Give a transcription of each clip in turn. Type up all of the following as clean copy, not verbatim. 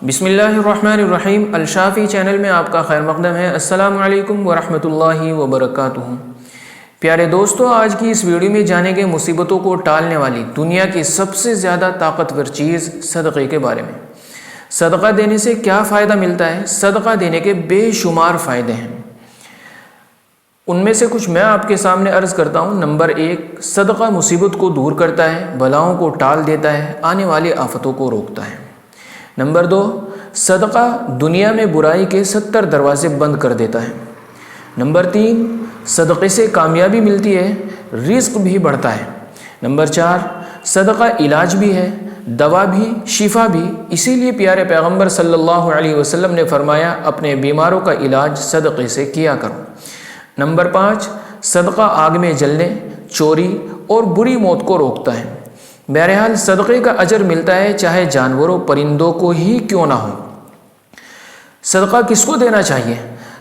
बिस्मिल्लाहिर्रहमानिर्रहीम। अलशाफ़ी चैनल में आपका खैर मक़दम है। अस्सलामु अलैकुम वरहमतुल्लाहि वबरकातुहू। प्यारे दोस्तों, आज की इस वीडियो में जानेंगे मुसीबतों को टालने वाली दुनिया की सबसे ज़्यादा ताकतवर चीज़ सदक़े के बारे में। सदक़ा देने से क्या फ़ायदा मिलता है? सदक़ा देने के बेशुमार फ़ायदे हैं, उनमें से कुछ मैं आपके सामने अर्ज़ करता हूँ। नंबर 1, सदक़ा मुसीबत को दूर करता है, बलाओं को टाल देता है, आने वाली आफ़तों को रोकता है। नंबर 2, सदक़ा दुनिया में बुराई के 70 दरवाज़े बंद कर देता है। नंबर 3, सदक़े से कामयाबी मिलती है, रिज़्क़ भी बढ़ता है। नंबर 4, सदक़ा इलाज भी है, दवा भी, शिफा भी। इसीलिए प्यारे पैगम्बर सल्लल्लाहु अलैहि वसल्लम ने फरमाया, अपने बीमारों का इलाज सदक़े से किया करो। नंबर 5, सदक़ा आग में जलने, चोरी और बुरी मौत को रोकता है। बहरहाल सदक़े का अजर मिलता है, चाहे जानवरों परिंदों को ही क्यों ना हो। सदक़ा किसको देना चाहिए?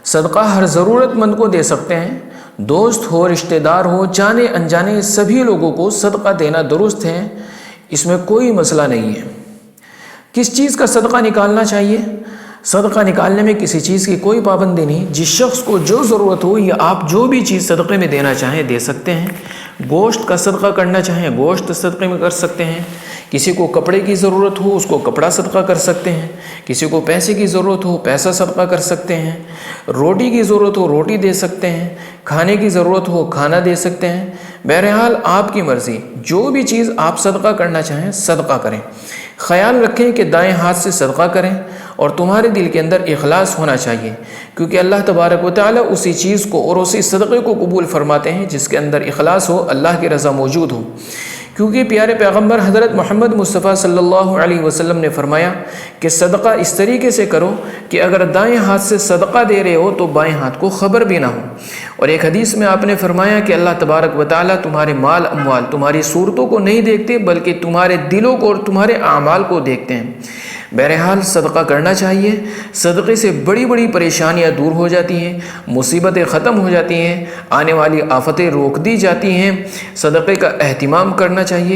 सदक़ा हर ज़रूरतमंद को दे सकते हैं। दोस्त हो, रिश्तेदार हो, जाने अनजाने सभी लोगों को सदक़ा देना दुरुस्त है, इसमें कोई मसला नहीं है। किस चीज़ का सदक़ा निकालना चाहिए? सदक़ा निकालने में किसी चीज़ की कोई पाबंदी नहीं। जिस शख्स को जो ज़रूरत हो, या आप जो भी चीज़ सदक़े में देना चाहें दे सकते हैं। गोश्त का सदक़ा करना चाहें, गोश्त सदक़े में कर सकते हैं। किसी को कपड़े की ज़रूरत हो, उसको कपड़ा सदक़ा कर सकते हैं। किसी को पैसे की ज़रूरत हो, पैसा सदक़ा कर सकते हैं। रोटी की ज़रूरत हो, रोटी दे सकते हैं। खाने की ज़रूरत हो, खाना दे सकते हैं। बहरहाल आपकी मर्ज़ी, जो भी चीज़ आप सदक़ा करना चाहें सदक़ा करें। ख़याल रखें कि दाएं हाथ से सदक़ा करें और तुम्हारे दिल के अंदर इखलास होना चाहिए, क्योंकि अल्लाह तबारक व तआला उसी चीज़ को और उसी सदक़े को कबूल फरमाते हैं जिसके अंदर इखलास हो, अल्लाह की रज़ा मौजूद हो। क्योंकि प्यारे पैगम्बर हज़रत मोहम्मद मुस्तफ़ा सल्लल्लाहु अलैहि वसल्लम ने फरमाया कि सदक़ा इस तरीके से करो कि अगर दाएं हाथ से सदक़ा दे रहे हो तो बाएं हाथ को ख़बर भी ना हो। और एक हदीस में आपने फरमाया कि अल्लाह तबारक व तआला तुम्हारे माल अम्वाल, तुम्हारी सूरतों को नहीं देखते, बल्कि तुम्हारे दिलों को और तुम्हारे आमाल को देखते हैं। बहरहाल सदक़ा करना चाहिए। सदक़े से बड़ी बड़ी परेशानियाँ दूर हो जाती हैं, मुसीबतें ख़त्म हो जाती हैं, आने वाली आफ़तें रोक दी जाती हैं। सदक़े का एहतिमाम करना चाहिए।